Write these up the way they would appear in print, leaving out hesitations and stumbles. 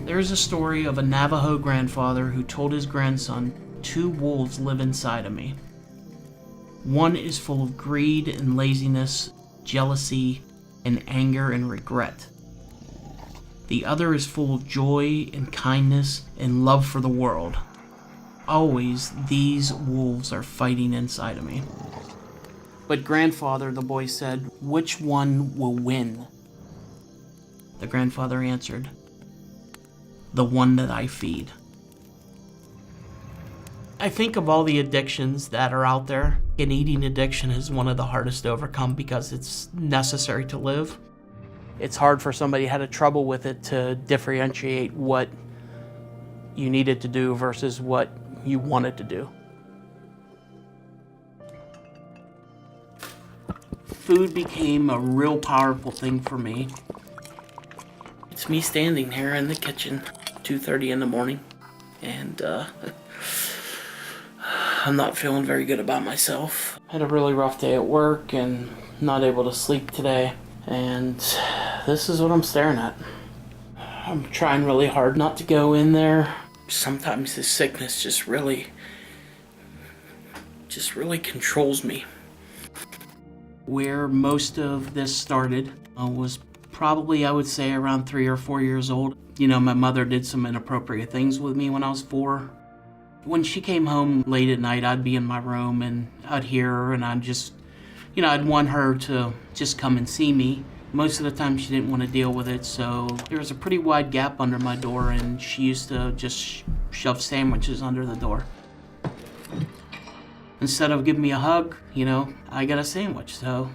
There's a story of a Navajo grandfather who told his grandson, "Two wolves live inside of me. One is full of greed and laziness, jealousy, and anger and regret. The other is full of joy and kindness and love for the world. Always, these wolves are fighting inside of me." "But grandfather," the boy said, "which one will win?" The grandfather answered, "The one that I feed." I think of all the addictions that are out there, an eating addiction is one of the hardest to overcome because it's necessary to live. It's hard for somebody who had a trouble with it to differentiate what you needed to do versus what you wanted to do. Food became a real powerful thing for me. It's me standing here in the kitchen, 2:30 in the morning, and I'm not feeling very good about myself. Had a really rough day at work and not able to sleep today, and this is what I'm staring at. I'm trying really hard not to go in there. Sometimes this sickness just really controls me. Where most of this started was probably, I would say, around 3 or 4 years old. You know, my mother did some inappropriate things with me when I was 4. When she came home late at night, I'd be in my room and I'd hear her, and I'd just, I'd want her to just come and see me. Most of the time she didn't want to deal with it, so there was a pretty wide gap under my door, and she used to just shove sandwiches under the door. Instead of giving me a hug, I got a sandwich, so.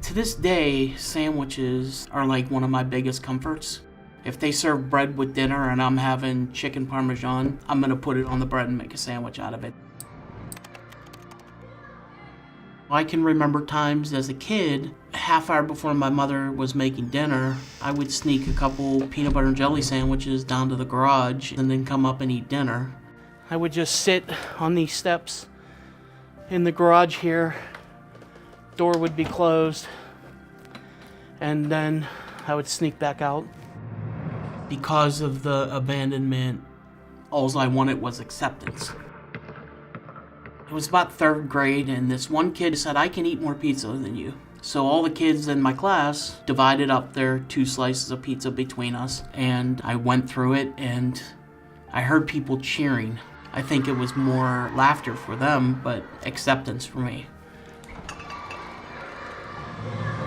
To this day, sandwiches are like one of my biggest comforts. If they serve bread with dinner and I'm having chicken parmesan, I'm gonna put it on the bread and make a sandwich out of it. I can remember times as a kid, a half hour before my mother was making dinner, I would sneak a couple peanut butter and jelly sandwiches down to the garage and then come up and eat dinner. I would just sit on these steps in the garage here, door would be closed, and then I would sneak back out. Because of the abandonment, all I wanted was acceptance. It was about 3rd grade, and this one kid said, "I can eat more pizza than you." So all the kids in my class divided up their 2 slices of pizza between us, and I went through it, and I heard people cheering. I think it was more laughter for them, but acceptance for me.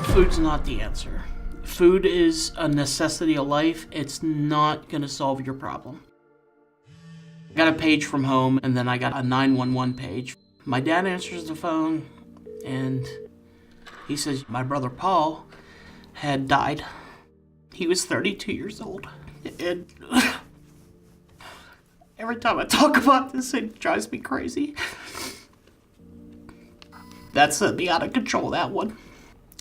Food's not the answer. Food is a necessity of life. It's not going to solve your problem. I got a page from home, and then I got a 911 page. My dad answers the phone, and he says my brother Paul had died. He was 32 years old. And every time I talk about this, it drives me crazy. That's the out of control, that one.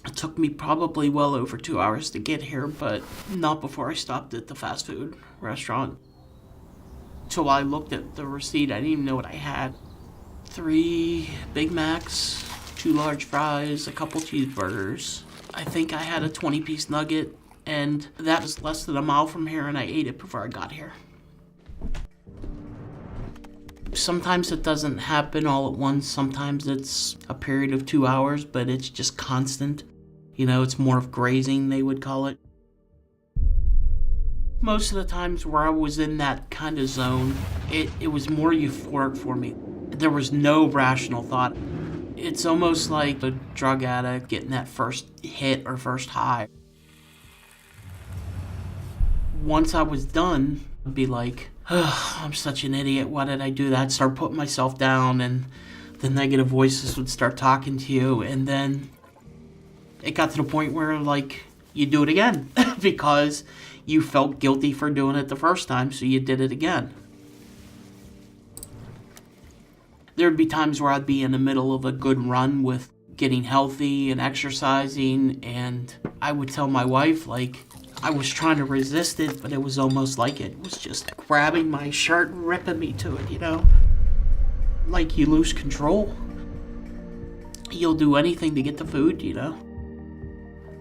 It took me probably well over 2 hours to get here, but not before I stopped at the fast food restaurant. So I looked at the receipt, I didn't even know what I had. 3 Big Macs, 2 large fries, a couple cheeseburgers. I think I had a 20-piece nugget, and that was less than a mile from here, and I ate it before I got here. Sometimes it doesn't happen all at once. Sometimes it's a period of 2 hours, but it's just constant. It's more of grazing, they would call it. Most of the times where I was in that kind of zone, it was more euphoric for me. There was no rational thought. It's almost like a drug addict getting that first hit or first high. Once I was done, I'd be like, "Oh, I'm such an idiot. Why did I do that?" I'd start putting myself down, and the negative voices would start talking to you, and then it got to the point where, you do it again because you felt guilty for doing it the first time, so you did it again. There'd be times where I'd be in the middle of a good run with getting healthy and exercising, and I would tell my wife, I was trying to resist it, but it was almost like it was just grabbing my shirt and ripping me to it, you know? Like you lose control. You'll do anything to get the food, you know?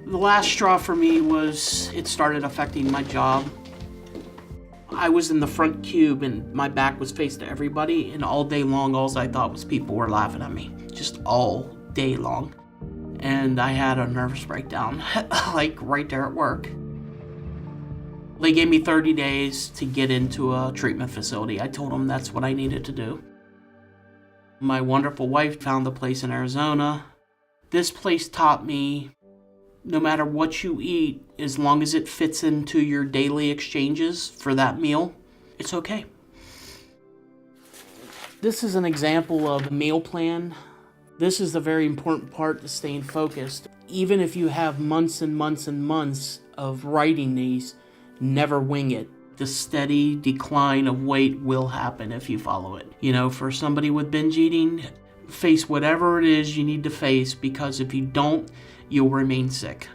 The last straw for me was it started affecting my job. I was in the front cube and my back was faced to everybody, and all day long, all I thought was people were laughing at me. Just all day long. And I had a nervous breakdown, like right there at work. They gave me 30 days to get into a treatment facility. I told them that's what I needed to do. My wonderful wife found a place in Arizona. This place taught me no matter what you eat, as long as it fits into your daily exchanges for that meal, it's okay. This is an example of a meal plan. This is the very important part to staying focused. Even if you have months and months and months of writing these, never wing it. The steady decline of weight will happen if you follow it. You know, for somebody with binge eating, face whatever it is you need to face, because if you don't, you'll remain sick.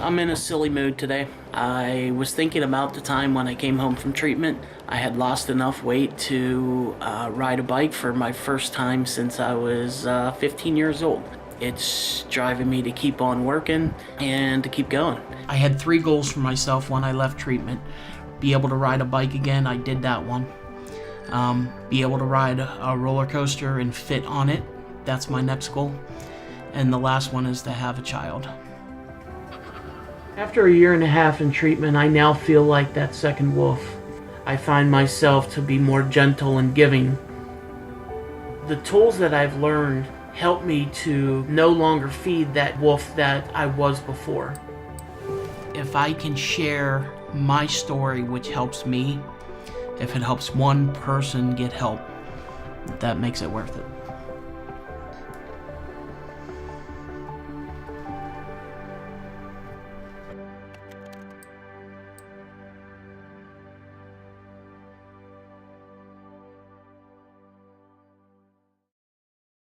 I'm in a silly mood today. I was thinking about the time when I came home from treatment. I had lost enough weight to ride a bike for my first time since I was 15 years old. It's driving me to keep on working and to keep going. I had 3 goals for myself when I left treatment. Be able to ride a bike again, I did that one. Be able to ride a roller coaster and fit on it, that's my next goal. And the last one is to have a child. After a year and a half in treatment, I now feel like that second wolf. I find myself to be more gentle and giving. The tools that I've learned help me to no longer feed that wolf that I was before. If I can share my story, which helps me, if it helps one person get help, that makes it worth it.